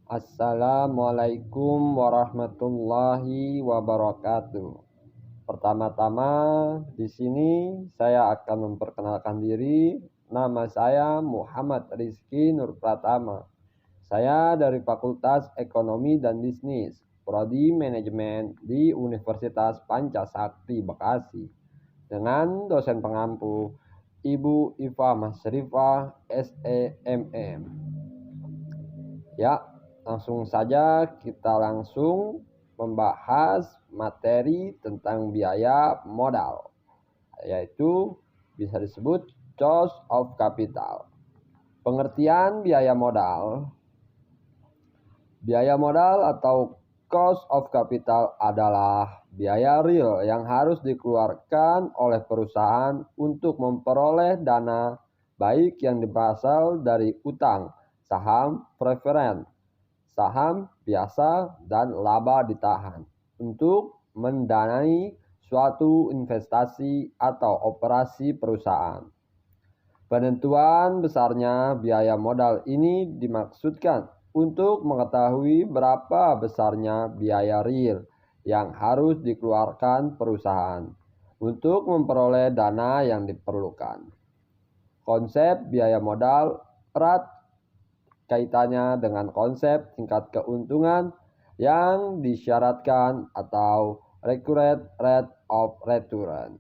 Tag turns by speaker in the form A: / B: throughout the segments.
A: Assalamualaikum warahmatullahi wabarakatuh. Pertama-tama di sini saya akan memperkenalkan diri. Nama saya Muhammad Rizky Nur Pratama. Saya dari Fakultas Ekonomi dan Bisnis, Prodi Manajemen di Universitas Pancasakti Bekasi. Dengan dosen pengampu Ibu Iva Masrifah SEMM. Ya, langsung saja kita membahas materi tentang biaya modal, yaitu bisa disebut cost of capital. Pengertian biaya modal. Biaya modal atau cost of capital adalah biaya real yang harus dikeluarkan oleh perusahaan untuk memperoleh dana, baik yang berasal dari utang, saham preferen, saham biasa, dan laba ditahan untuk mendanai suatu investasi atau operasi perusahaan. Penentuan besarnya biaya modal ini dimaksudkan untuk mengetahui berapa besarnya biaya real yang harus dikeluarkan perusahaan untuk memperoleh dana yang diperlukan. Konsep biaya modal erat kaitannya dengan konsep tingkat keuntungan yang disyaratkan atau required rate of return.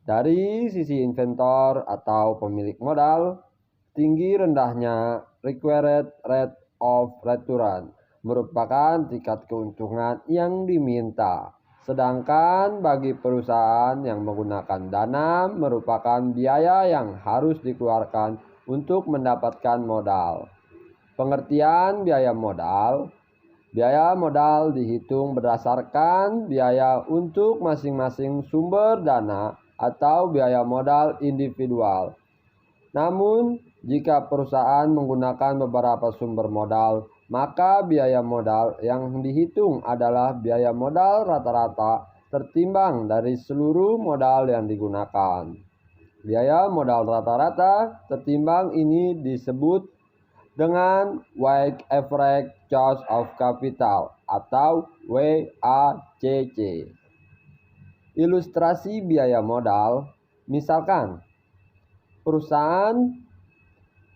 A: Dari sisi investor atau pemilik modal, tinggi rendahnya required rate of return merupakan tingkat keuntungan yang diminta. Sedangkan bagi perusahaan yang menggunakan dana merupakan biaya yang harus dikeluarkan untuk mendapatkan modal. Pengertian biaya modal. Biaya modal dihitung berdasarkan biaya untuk masing-masing sumber dana atau biaya modal individual. Namun, jika perusahaan menggunakan beberapa sumber modal, maka biaya modal yang dihitung adalah biaya modal rata-rata tertimbang dari seluruh modal yang digunakan. Biaya modal rata-rata tertimbang ini disebut dengan weighted average cost of capital atau WACC. Ilustrasi biaya modal, misalkan perusahaan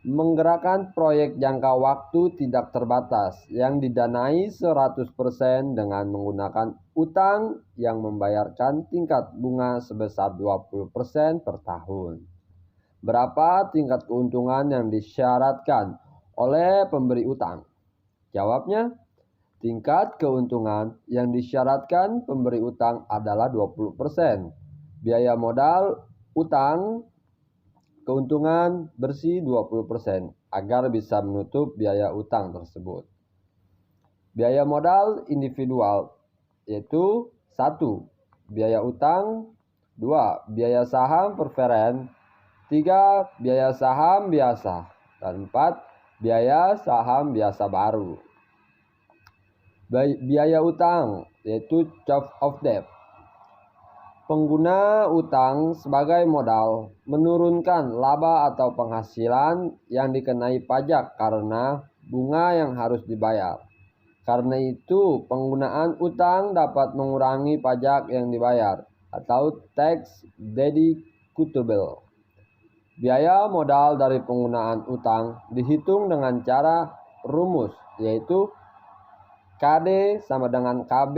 A: menggerakkan proyek jangka waktu tidak terbatas yang didanai 100% dengan menggunakan utang yang membayarkan tingkat bunga sebesar 20% per tahun. Berapa tingkat keuntungan yang disyaratkan oleh pemberi utang? Jawabnya, tingkat keuntungan yang disyaratkan pemberi utang adalah 20%. Biaya modal utang keuntungan bersih 20% agar bisa menutup biaya utang tersebut. Biaya modal individual yaitu 1. Biaya utang, 2. Biaya saham preferen, 3. Biaya saham biasa, dan 4. Biaya saham biasa baru. Biaya utang yaitu cost of debt. Pengguna utang sebagai modal menurunkan laba atau penghasilan yang dikenai pajak karena bunga yang harus dibayar. Karena itu, penggunaan utang dapat mengurangi pajak yang dibayar atau tax deductible. Biaya modal dari penggunaan utang dihitung dengan cara rumus, yaitu KD sama dengan KB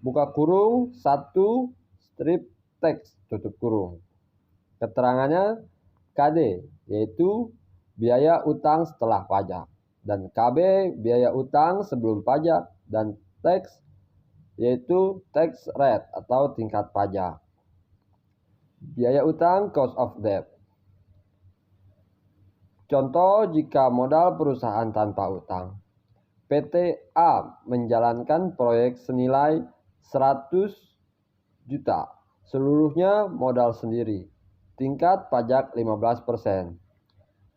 A: buka kurung 1 strip teks tutup kurung. Keterangannya KD yaitu biaya utang setelah pajak, dan KB biaya utang sebelum pajak, dan tax yaitu tax rate atau tingkat pajak. Biaya utang cost of debt. Contoh jika modal perusahaan tanpa utang. PT A menjalankan proyek senilai 100 juta. Seluruhnya modal sendiri. Tingkat pajak 15%.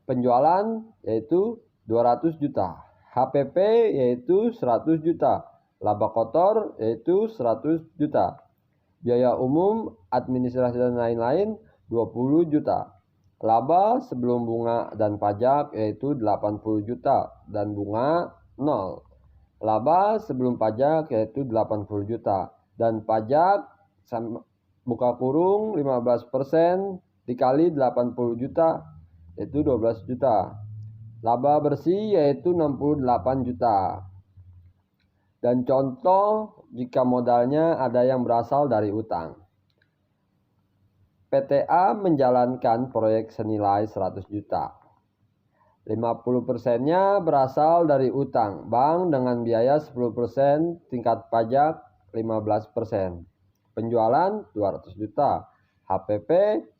A: Penjualan yaitu 200 juta. HPP yaitu 100 juta. Laba kotor yaitu 100 juta. Biaya umum, administrasi dan lain-lain 20 juta. Laba sebelum bunga dan pajak yaitu 80 juta dan bunga 0. Laba sebelum pajak yaitu 80 juta dan pajak buka kurung 15% dikali 80 juta yaitu 12 juta. Laba bersih yaitu 68 juta. Dan contoh jika modalnya ada yang berasal dari utang. PTA menjalankan proyek senilai 100 juta. 50%-nya berasal dari utang bank dengan biaya 10%, tingkat pajak 15%. Penjualan 200 juta, HPP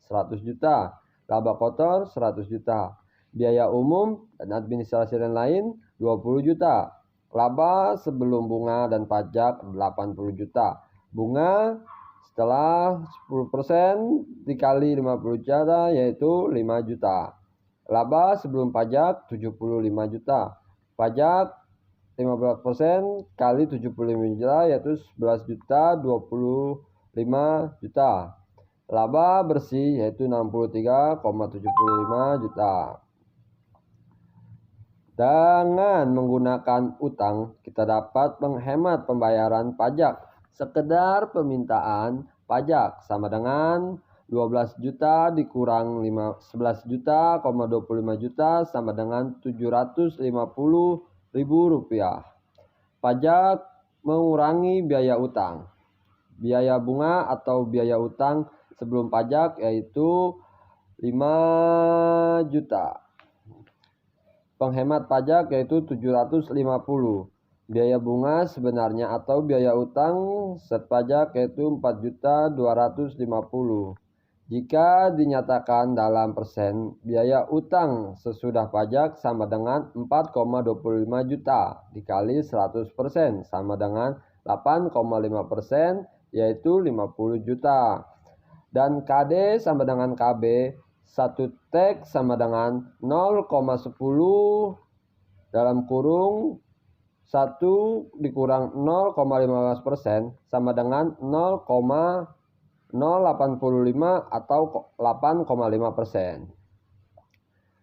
A: 100 juta, laba kotor 100 juta. Biaya umum dan administrasi lain 20 juta. Laba sebelum bunga dan pajak 80 juta. Bunga setelah 10% dikali 50 juta yaitu 5 juta. Laba sebelum pajak 75 juta. Pajak 15% kali 75 juta yaitu 11 juta 25 juta. Laba bersih yaitu 63,75 juta. Dengan menggunakan utang, kita dapat menghemat pembayaran pajak. Sekedar permintaan pajak sama dengan 12 juta dikurang 11 juta, 25 juta sama dengan 750.000 rupiah. Pajak mengurangi biaya utang. Biaya bunga atau biaya utang sebelum pajak yaitu 5 juta. Penghemat pajak yaitu 750. Biaya bunga sebenarnya atau biaya utang set pajak yaitu 4.250. Jika dinyatakan dalam persen, biaya utang sesudah pajak sama dengan 4,25 juta dikali 100% sama dengan 8,5% yaitu 50 juta. Dan KD sama dengan KB, 1 TEK sama dengan 0,10 dalam kurung 1 dikurang 0,15% sama dengan 0,085 atau 8,5%.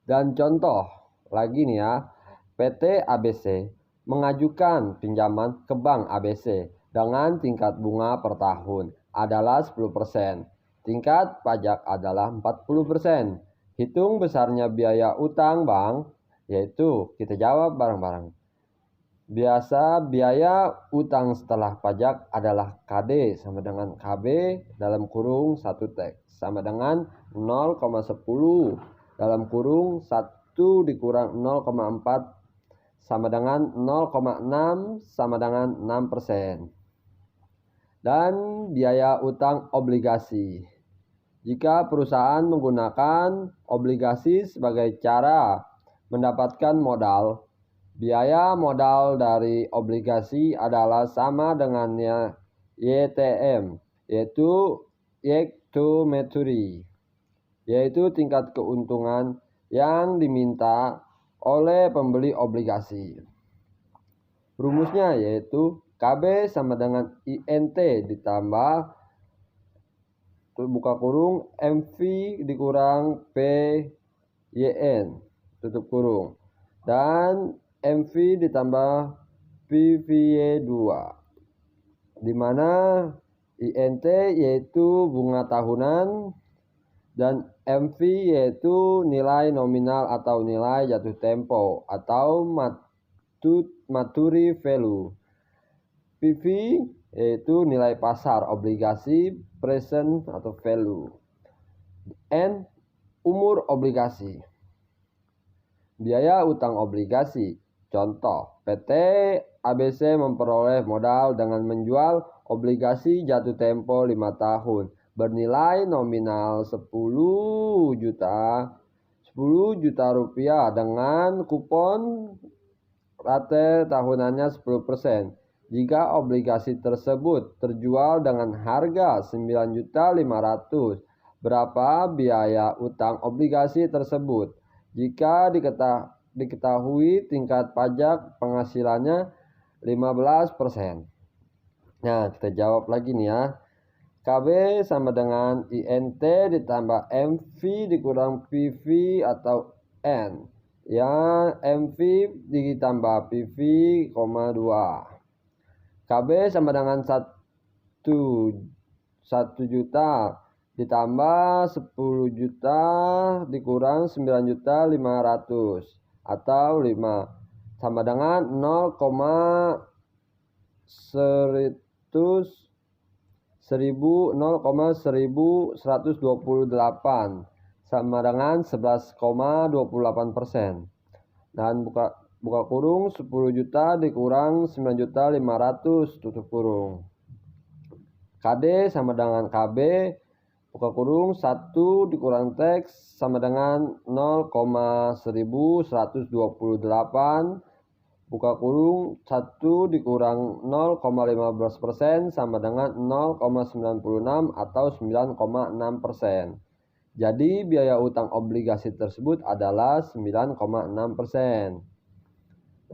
A: Dan contoh lagi nih ya, PT ABC mengajukan pinjaman ke Bank ABC dengan tingkat bunga per tahun adalah 10%. Tingkat pajak adalah 40%. Hitung besarnya biaya utang bank, yaitu kita jawab bareng-bareng. Biasa biaya utang setelah pajak adalah KD sama dengan KB dalam kurung 1 TEK sama dengan 0,10 dalam kurung 1 dikurang 0,4 sama dengan 0,6 sama dengan 6%. Dan biaya utang obligasi. Jika perusahaan menggunakan obligasi sebagai cara mendapatkan modal, biaya modal dari obligasi adalah sama dengannya YTM, yaitu Yield to Maturity, yaitu tingkat keuntungan yang diminta oleh pembeli obligasi. Rumusnya yaitu KB sama dengan INT ditambah buka kurung MV dikurang PYN tutup kurung dan MV ditambah PVY2 di mana INT yaitu bunga tahunan dan MV yaitu nilai nominal atau nilai jatuh tempo atau maturity value. PV yaitu nilai pasar obligasi present atau value. N umur obligasi. Biaya utang obligasi. Contoh, PT ABC memperoleh modal dengan menjual obligasi jatuh tempo 5 tahun bernilai nominal 10 juta rupiah dengan kupon rate tahunannya 10%. Jika obligasi tersebut terjual dengan harga 9.500.000, berapa biaya utang obligasi tersebut? Jika diketahui tingkat pajak penghasilannya 15%. Nah, kita jawab lagi nih ya. KB sama dengan INT ditambah MV dikurang PV atau N. Ya, MV ditambah PV, 2. KB sama dengan 1 juta ditambah 10 juta dikurang 9.500.000 atau 5 sama dengan 0,1128 sama dengan 11,28%. Dan buka kurung 10 juta dikurang 9.500.000 tutup kurung. KD sama dengan KB buka kurung 1 dikurang teks sama dengan 0,1128 buka kurung 1 dikurang 0,15% sama dengan 0,96 atau 9,6%. Jadi biaya utang obligasi tersebut adalah 9,6%.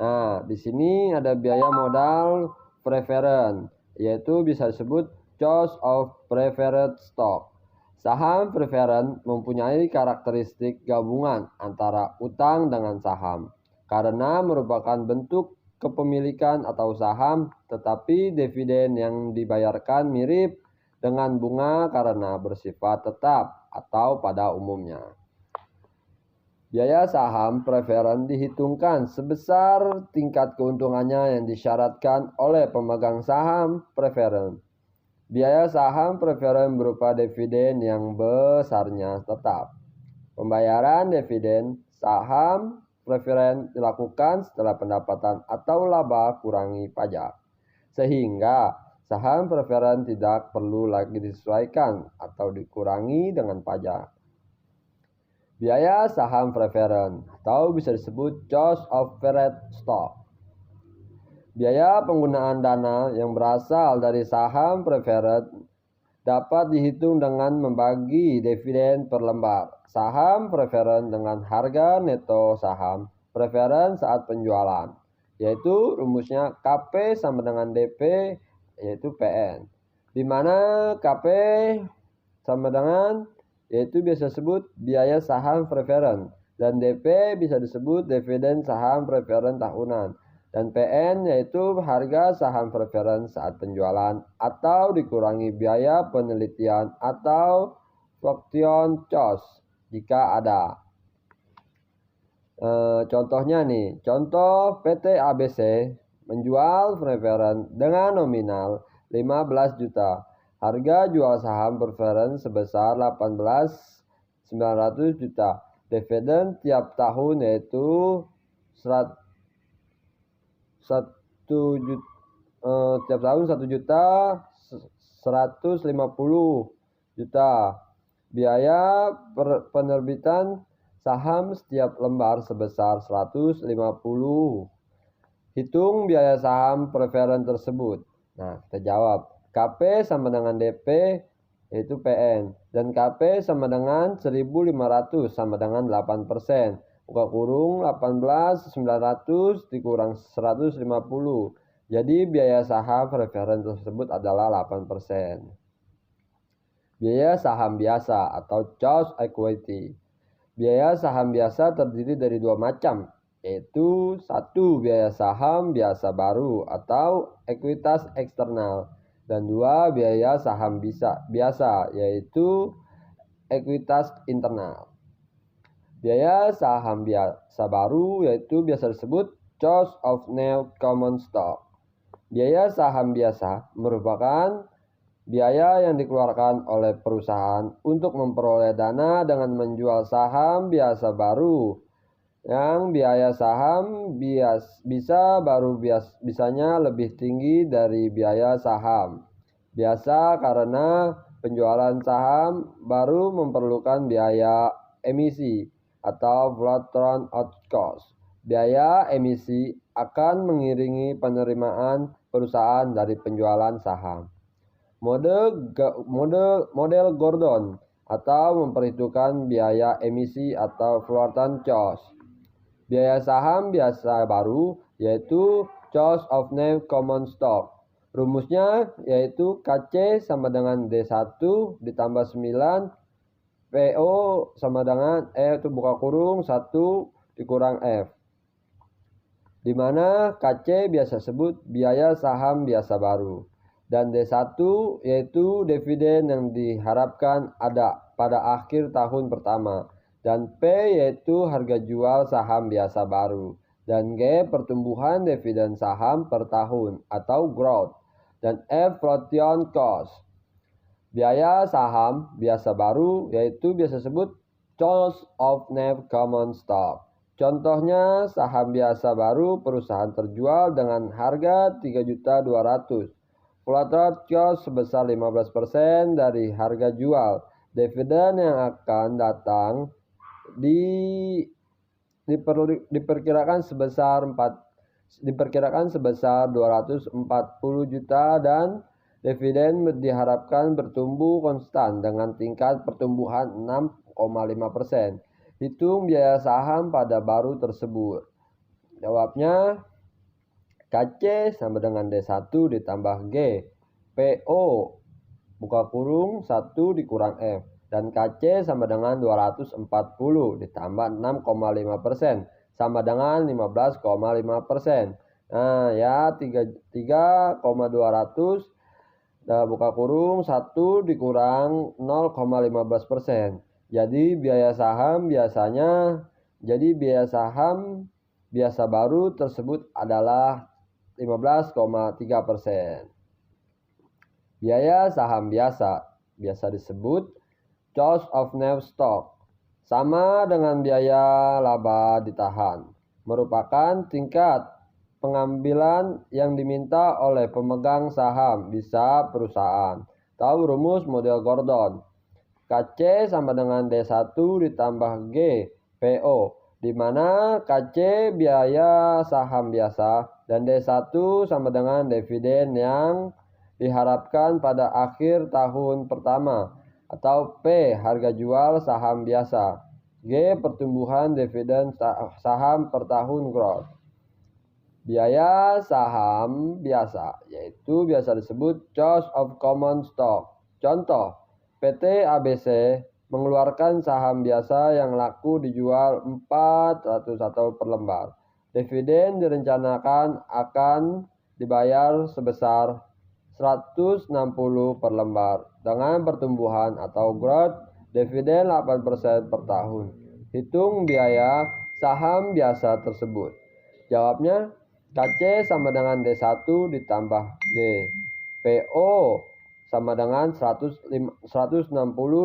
A: Nah, di sini ada biaya modal preferred, yaitu bisa disebut choice of preferred stock. Saham preferred mempunyai karakteristik gabungan antara utang dengan saham karena merupakan bentuk kepemilikan atau saham, tetapi dividen yang dibayarkan mirip dengan bunga karena bersifat tetap atau pada umumnya. Biaya saham preferred dihitungkan sebesar tingkat keuntungannya yang disyaratkan oleh pemegang saham preferred. Biaya saham preferred berupa dividen yang besarnya tetap. Pembayaran dividen saham preferred dilakukan setelah pendapatan atau laba kurangi pajak, sehingga saham preferred tidak perlu lagi disesuaikan atau dikurangi dengan pajak. Biaya saham preferred atau bisa disebut choice of preferred stock. Biaya penggunaan dana yang berasal dari saham preferred dapat dihitung dengan membagi dividen per lembar saham preferred dengan harga neto saham preferred saat penjualan, yaitu rumusnya KP sama dengan DP yaitu PN, di mana KP sama dengan yaitu biasa disebut biaya saham preferred dan DP bisa disebut dividen saham preferred tahunan, dan PN yaitu harga saham preferred saat penjualan atau dikurangi biaya penelitian atau fraction cost jika ada. Contohnya nih, contoh PT ABC menjual preferred dengan nominal 15 juta. Harga jual saham preferred sebesar 18.900 juta. Dividen tiap tahun yaitu 1 juta 150 juta. Biaya penerbitan saham setiap lembar sebesar 150. Hitung biaya saham preferred tersebut. Nah, kita jawab. KP sama dengan DP yaitu PN, dan KP sama dengan 1.500 sama dengan 8%. Buka kurung 18.900 dikurang 150. Jadi biaya saham preferred tersebut adalah 8%. Biaya saham biasa atau choice equity. Biaya saham biasa terdiri dari dua macam, yaitu 1. Biaya saham biasa baru atau ekuitas eksternal, dan 2. Biaya saham biasa yaitu ekuitas internal. Biaya saham biasa baru yaitu biasa disebut choice of new common stock. Biaya saham biasa merupakan biaya yang dikeluarkan oleh perusahaan untuk memperoleh dana dengan menjual saham biasa baru. Yang biaya saham biasanya lebih tinggi dari biaya saham biasa karena penjualan saham baru memerlukan biaya emisi atau float out cost. Biaya emisi akan mengiringi penerimaan perusahaan dari penjualan saham. Model Gordon atau memperhitungkan biaya emisi atau float cost. Biaya saham biasa baru yaitu choice of new common stock. Rumusnya yaitu KC sama dengan D1 ditambah 9 PO sama dengan itu buka kurung 1 dikurang F. Di mana KC biasa sebut biaya saham biasa baru. Dan D1 yaitu dividen yang diharapkan ada pada akhir tahun pertama. Dan P yaitu harga jual saham biasa baru. Dan G pertumbuhan dividen saham per tahun atau growth. Dan F flotation cost. Biaya saham biasa baru yaitu biasa sebut cost of new common stock. Contohnya saham biasa baru perusahaan terjual dengan harga 3.200.000. Flotation cost sebesar 15% dari harga jual. Dividen yang akan datang diperkirakan sebesar 240 juta dan dividen diharapkan bertumbuh konstan dengan tingkat pertumbuhan 6,5%. Hitung biaya saham pada baru tersebut. Jawabnya KC sama dengan D1 ditambah G. PO buka kurung 1 dikurang F. Dan KC sama dengan 240 ditambah 6,5% sama dengan 15,5%. Nah ya 3,200 buka kurung 1 dikurang 0,15%. Jadi biaya saham biasa baru tersebut adalah 15,3%. Biaya saham biasa disebut cost of new stock, sama dengan biaya laba ditahan, merupakan tingkat pengambilan yang diminta oleh pemegang saham bisa perusahaan. Tahu rumus model Gordon. KC sama dengan D1 ditambah G PO, di mana KC biaya saham biasa dan D1 sama dengan dividen yang diharapkan pada akhir tahun pertama, atau P harga jual saham biasa, G pertumbuhan dividen saham per tahun growth. Biaya saham biasa yaitu biasa disebut cost of common stock. Contoh, PT ABC mengeluarkan saham biasa yang laku dijual 400 atau per lembar. Dividen direncanakan akan dibayar sebesar 160 per lembar dengan pertumbuhan atau growth dividen 8% per tahun. Hitung biaya saham biasa tersebut. Jawabnya KC sama dengan D1 ditambah G. PO sama dengan 160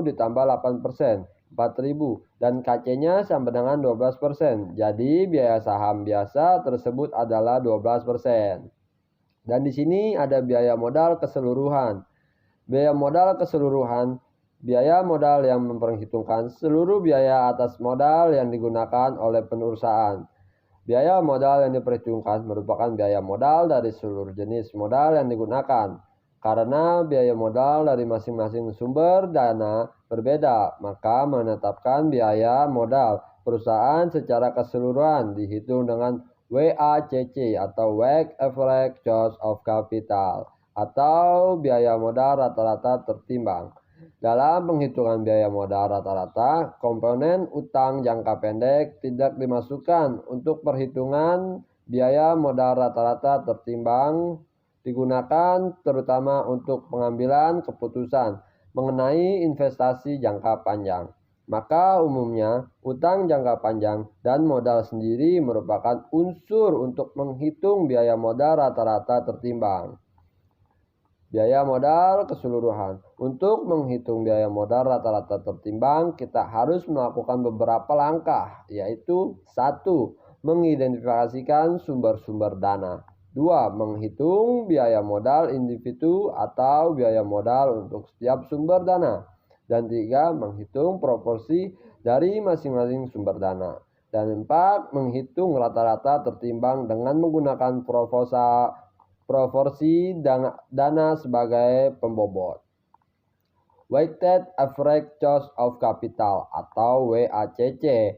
A: ditambah 8%, 4.000. Dan KC-nya sama dengan 12%. Jadi biaya saham biasa tersebut adalah 12%. Dan di sini ada biaya modal keseluruhan. Biaya modal keseluruhan, biaya modal yang memperhitungkan seluruh biaya atas modal yang digunakan oleh perusahaan. Biaya modal yang diperhitungkan merupakan biaya modal dari seluruh jenis modal yang digunakan. Karena biaya modal dari masing-masing sumber dana berbeda, maka menetapkan biaya modal perusahaan secara keseluruhan dihitung dengan WACC atau Weighted Average Cost of Capital atau biaya modal rata-rata tertimbang. Dalam penghitungan biaya modal rata-rata, komponen utang jangka pendek tidak dimasukkan untuk perhitungan biaya modal rata-rata tertimbang, digunakan terutama untuk pengambilan keputusan mengenai investasi jangka panjang. Maka umumnya utang jangka panjang dan modal sendiri merupakan unsur untuk menghitung biaya modal rata-rata tertimbang. Biaya modal keseluruhan. Untuk menghitung biaya modal rata-rata tertimbang, kita harus melakukan beberapa langkah, yaitu 1. Mengidentifikasikan sumber-sumber dana. 2. Menghitung biaya modal individu atau biaya modal untuk setiap sumber dana. Dan 3. Menghitung proporsi dari masing-masing sumber dana. Dan 4. Menghitung rata-rata tertimbang dengan menggunakan proporsi dana sebagai pembobot. Weighted Average Cost of Capital atau WACC.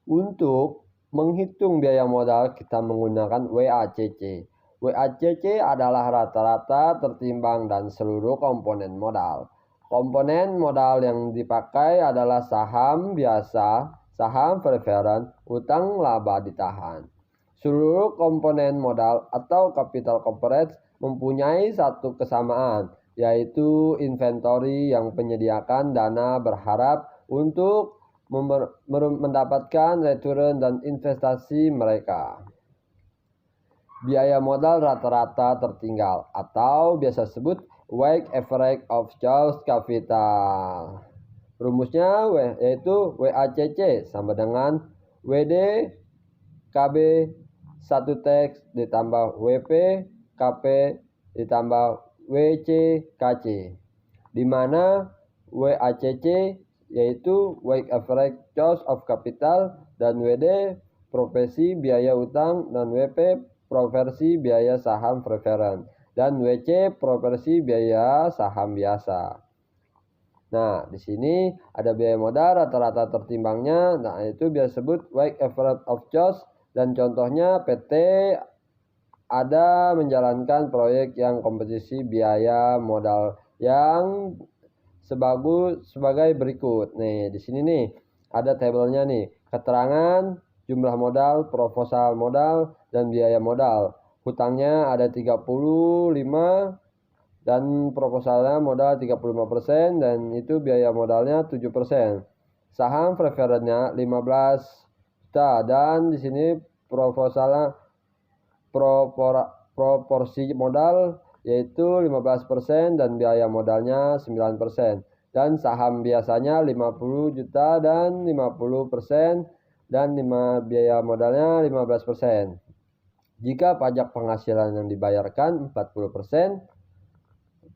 A: Untuk menghitung biaya modal kita menggunakan WACC. WACC adalah rata-rata tertimbang dan seluruh komponen modal. Komponen modal yang dipakai adalah saham biasa, saham preferen, utang laba ditahan. Seluruh komponen modal atau capital corporate mempunyai satu kesamaan, yaitu inventory yang menyediakan dana berharap untuk mendapatkan return dan investasi mereka. Biaya modal rata-rata tertinggal atau biasa disebut weighted average of cost capital. Rumusnya yaitu WACC sama dengan WD KB 1 teks ditambah WP KP ditambah WC KC, di mana WACC yaitu weighted average cost of capital dan WD proporsi biaya utang dan WP proporsi biaya saham preferen dan WC proporsi biaya saham biasa. Nah, di sini ada biaya modal rata-rata tertimbangnya. Nah, itu biasa disebut weighted average of cost, dan contohnya PT ada menjalankan proyek yang komposisi biaya modal yang sebagai berikut. Nih, di sini nih ada tabelnya nih. Keterangan jumlah modal, proposal modal, dan biaya modal. Hutangnya ada 35 dan proposalnya modal 35% dan itu biaya modalnya 7%. Saham preferennya 15 juta dan di sini proposalnya proporsi modal yaitu 15% dan biaya modalnya 9%. Dan saham biasanya 50 juta dan 50% dan biaya modalnya 15%. Jika pajak penghasilan yang dibayarkan 40%,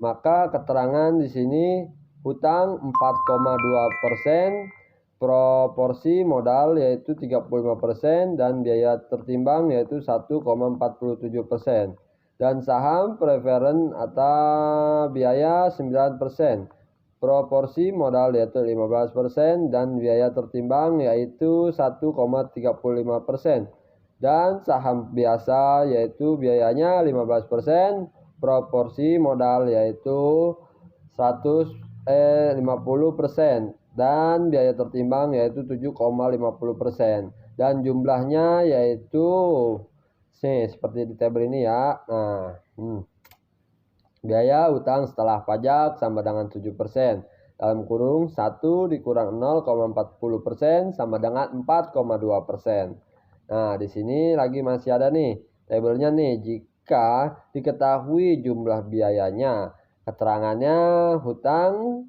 A: maka keterangan di sini hutang 4,2%, proporsi modal yaitu 35% dan biaya tertimbang yaitu 1,47%. Dan saham preferen atau biaya 9%, proporsi modal yaitu 15% dan biaya tertimbang yaitu 1,35%. Dan saham biasa yaitu biayanya 15%, proporsi modal yaitu 50% dan biaya tertimbang yaitu 7,50% dan jumlahnya yaitu seperti di tabel ini ya. Nah, biaya utang setelah pajak sama dengan 7%. Dalam kurung 1 dikurang 0,40% sama dengan 4,2%. Nah, di sini lagi masih ada nih tabelnya nih. Jika diketahui jumlah biayanya, keterangannya hutang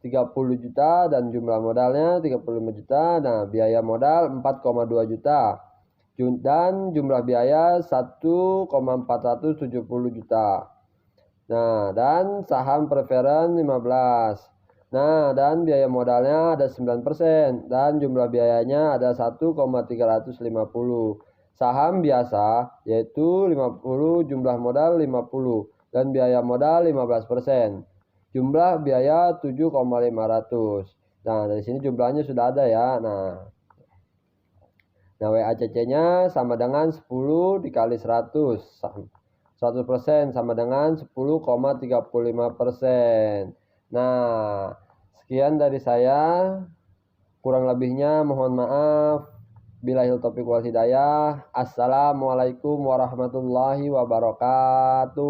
A: 30 juta dan jumlah modalnya 35 juta. Nah, biaya modal 4,2 juta dan jumlah biaya 1,470 juta. Nah, dan saham preferen 15. Nah, dan biaya modalnya ada 9% dan jumlah biayanya ada 1,350. Saham biasa yaitu 50, jumlah modal 50 dan biaya modal 15%. Jumlah biaya 7,500. Nah, dari sini jumlahnya sudah ada ya. Nah, WACC-nya sama dengan 10 dikali 100. 100% sama dengan 10,35%. Nah, sekian dari saya. Kurang lebihnya mohon maaf. Billahil taufiq wal hidayah. Assalamualaikum warahmatullahi wabarakatuh.